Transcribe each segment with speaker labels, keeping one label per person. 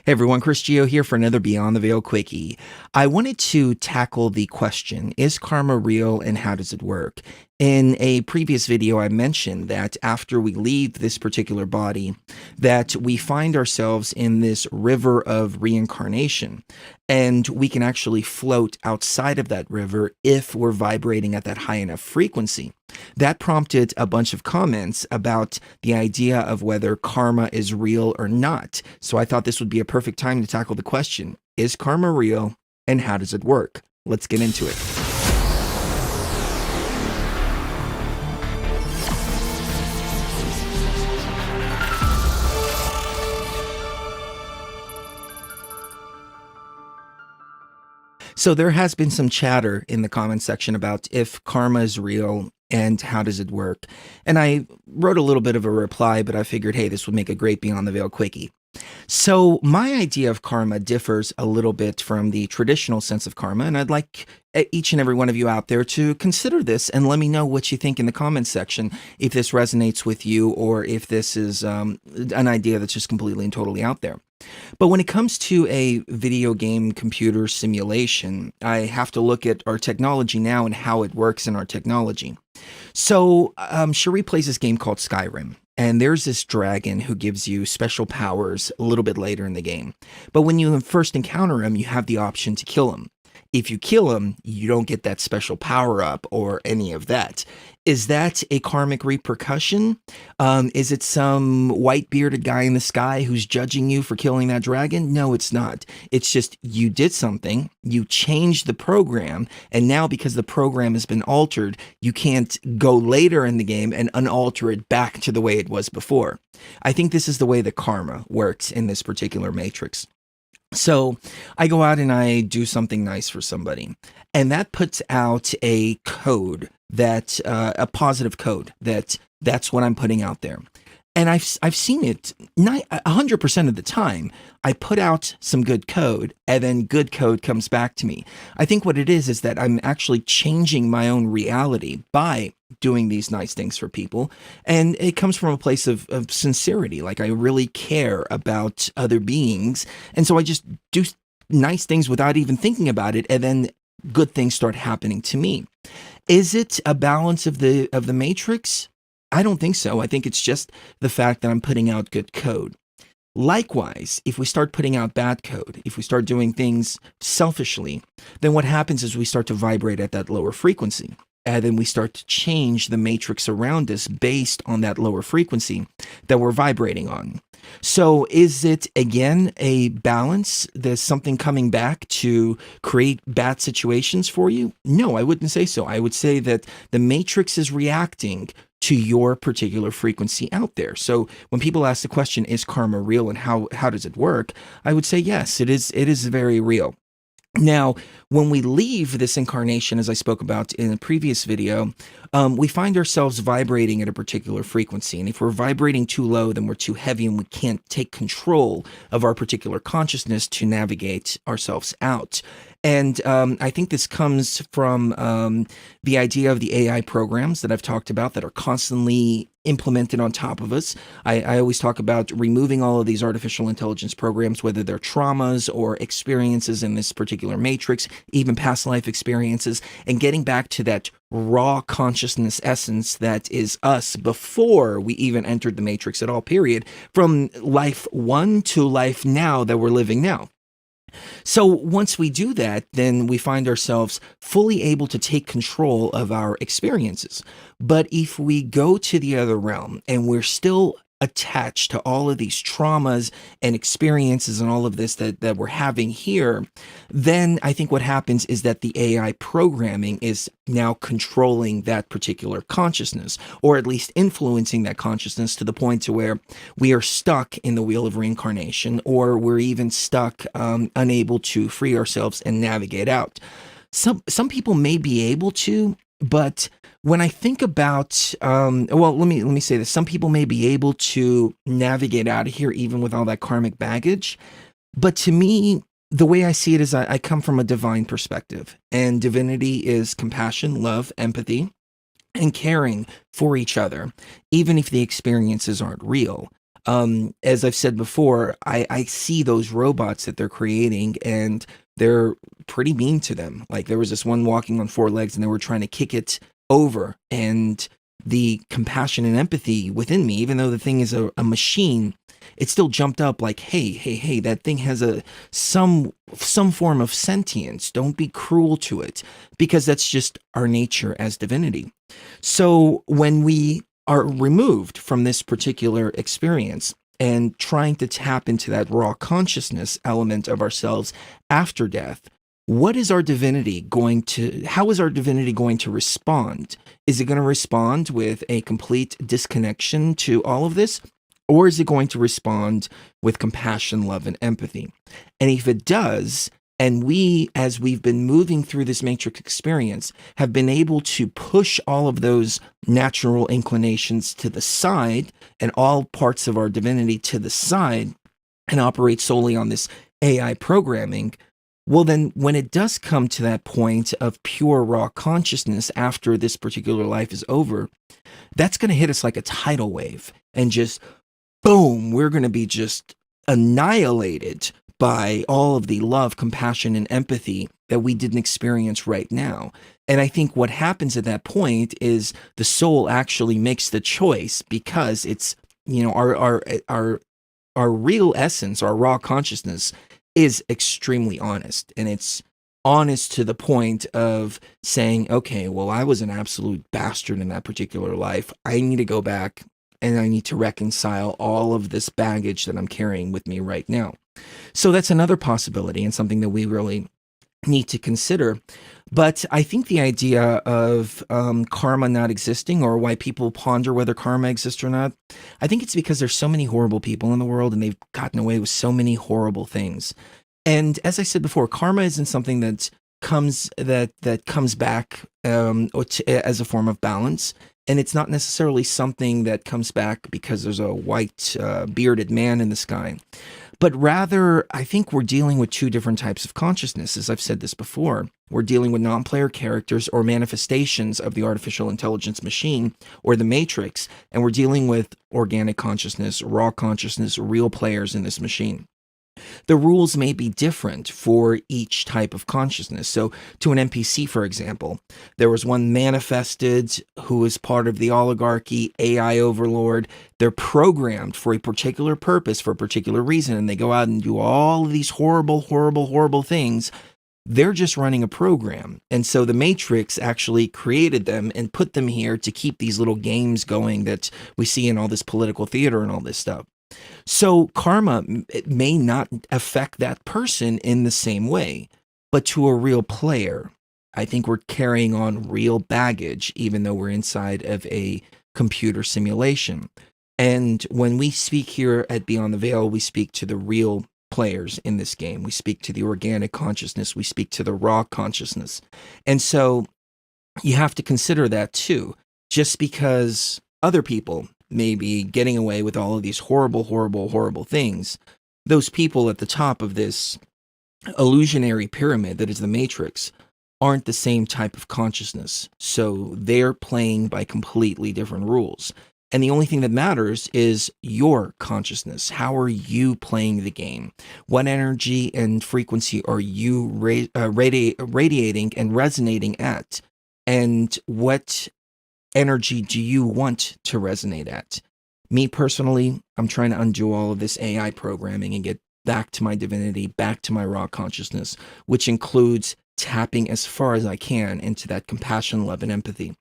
Speaker 1: Hey everyone, Chris Geo here for another Beyond the Veil Quickie. I wanted to tackle the question, is karma real and how does it work? In a previous video, I mentioned that after we leave this particular body, that we find ourselves in this river of reincarnation, and we can actually float outside of that river if we're vibrating at that high enough frequency. That prompted a bunch of comments about the idea of whether karma is real or not. So I thought this would be a perfect time to tackle the question, is karma real and how does it work? Let's get into it. So there has been some chatter in the comment section about if karma is real and how does it work. And I wrote a little bit of a reply, but I figured, hey, this would make a great Beyond the Veil Quickie. So my idea of karma differs a little bit from the traditional sense of karma, and I'd like each and every one of you out there to consider this and let me know what you think in the comments section, if this resonates with you or if this is an idea that's just completely and totally out there. But when it comes to a video game computer simulation, I have to look at our technology now and how it works in our technology. So Cherie plays this game called Skyrim. And there's this dragon who gives you special powers a little bit later in the game. But when you first encounter him, you have the option to kill him. If you kill him, you don't get that special power up or any of that. Is that a karmic repercussion? Is it some white bearded guy in the sky who's judging you for killing that dragon? No, it's not. It's just you did something, you changed the program, and now because the program has been altered, you can't go later in the game and unalter it back to the way it was before. I think this is the way the karma works in this particular matrix. So I go out and I do something nice for somebody, and that puts out a code that a positive code that's what I'm putting out there. And I've seen it 100% of the time. I put out some good code and then good code comes back to me. I think what it is that I'm actually changing my own reality by doing these nice things for people. And it comes from a place of sincerity. Like I really care about other beings. And so I just do nice things without even thinking about it. And then good things start happening to me. Is it a balance of the matrix? I don't think so. I think it's just the fact that I'm putting out good code. Likewise, if we start putting out bad code, if we start doing things selfishly, then what happens is we start to vibrate at that lower frequency. And then we start to change the matrix around us based on that lower frequency that we're vibrating on. So is it, again, a balance? There's something coming back to create bad situations for you? No, I wouldn't say so. I would say that the matrix is reacting to your particular frequency out there. So when people ask the question, is karma real and how does it work? I would say, yes, it is very real. Now, when we leave this incarnation, as I spoke about in a previous video, we find ourselves vibrating at a particular frequency. And if we're vibrating too low, then we're too heavy and we can't take control of our particular consciousness to navigate ourselves out. And I think this comes from the idea of the AI programs that I've talked about that are constantly implemented on top of us. I always talk about removing all of these artificial intelligence programs, whether they're traumas or experiences in this particular matrix, even past life experiences, and getting back to that raw consciousness essence that is us before we even entered the matrix at all, period, from life one to life now that we're living now. So once we do that, then we find ourselves fully able to take control of our experiences. But if we go to the other realm and we're still attached to all of these traumas and experiences and all of this that we're having here, then I think what happens is that the AI programming is now controlling that particular consciousness, or at least influencing that consciousness to the point to where we are stuck in the wheel of reincarnation, or we're even stuck, unable to free ourselves and navigate out. Some people may be able to, but when I think about, well, let me say this. Some people may be able to navigate out of here even with all that karmic baggage. But to me, the way I see it is I come from a divine perspective. And divinity is compassion, love, empathy, and caring for each other, even if the experiences aren't real. As I've said before, I see those robots that they're creating, and they're pretty mean to them. Like, there was this one walking on four legs, and they were trying to kick it over. And the compassion and empathy within me, even though the thing is a machine, it still jumped up like, hey, that thing has some form of sentience. Don't be cruel to it, because that's just our nature as divinity. So when we are removed from this particular experience and trying to tap into that raw consciousness element of ourselves after death, how is our divinity going to respond? Is it going to respond with a complete disconnection to all of this? Or is it going to respond with compassion, love, and empathy? And if it does, and we, as we've been moving through this matrix experience, have been able to push all of those natural inclinations to the side and all parts of our divinity to the side and operate solely on this AI programming, well, then when it does come to that point of pure raw consciousness after this particular life is over, that's going to hit us like a tidal wave and just boom, we're going to be just annihilated by all of the love, compassion, and empathy that we didn't experience right now. And I think what happens at that point is the soul actually makes the choice, because it's, our real essence, our raw consciousness is extremely honest. And it's honest to the point of saying, okay, well, I was an absolute bastard in that particular life. I need to go back and I need to reconcile all of this baggage that I'm carrying with me right now. So that's another possibility and something that we really need to consider. But I think the idea of karma not existing, or why people ponder whether karma exists or not, I think it's because there's so many horrible people in the world and they've gotten away with so many horrible things. And as I said before, karma isn't something that comes back as a form of balance. And it's not necessarily something that comes back because there's a white bearded man in the sky. But rather, I think we're dealing with two different types of consciousness. As I've said this before, we're dealing with non-player characters or manifestations of the artificial intelligence machine or the matrix. And we're dealing with organic consciousness, raw consciousness, real players in this machine. The rules may be different for each type of consciousness. So to an NPC, for example, there was one manifested who is part of the oligarchy, AI overlord. They're programmed for a particular purpose, for a particular reason, and they go out and do all of these horrible, horrible, horrible things. They're just running a program. And so the Matrix actually created them and put them here to keep these little games going that we see in all this political theater and all this stuff. So karma may not affect that person in the same way, but to a real player, I think we're carrying on real baggage, even though we're inside of a computer simulation. And when we speak here at Beyond the Veil, we speak to the real players in this game. We speak to the organic consciousness. We speak to the raw consciousness. And so you have to consider that too. Just because other people may be getting away with all of these horrible, horrible, horrible things, those people at the top of this illusionary pyramid that is the Matrix aren't the same type of consciousness. So they're playing by completely different rules. And the only thing that matters is your consciousness. How are you playing the game? What energy and frequency are you radiating and resonating at? And what energy do you want to resonate at? Me personally, I'm trying to undo all of this AI programming and get back to my divinity, back to my raw consciousness, which includes tapping as far as I can into that compassion, love, and empathy.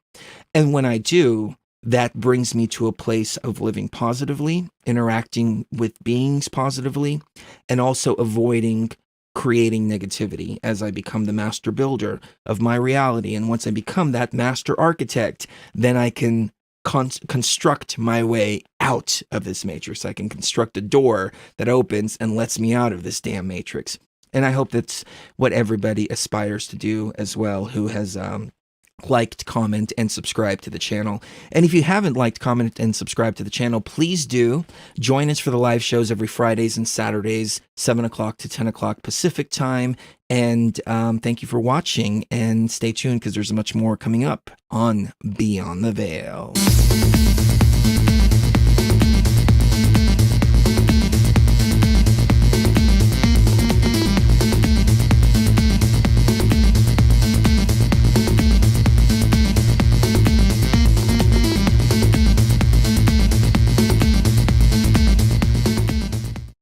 Speaker 1: And when I do, that brings me to a place of living positively, interacting with beings positively, and also avoiding creating negativity as I become the master builder of my reality. And once I become that master architect, then I can construct my way out of this matrix. I can construct a door that opens and lets me out of this damn matrix. And I hope that's what everybody aspires to do as well, who has liked, comment, and subscribe to the channel. And if you haven't liked, comment, and subscribe to the channel, please do. Join us for the live shows every Fridays and Saturdays, 7 o'clock to 10 o'clock Pacific time. And thank you for watching, and stay tuned because there's much more coming up on Beyond the Veil.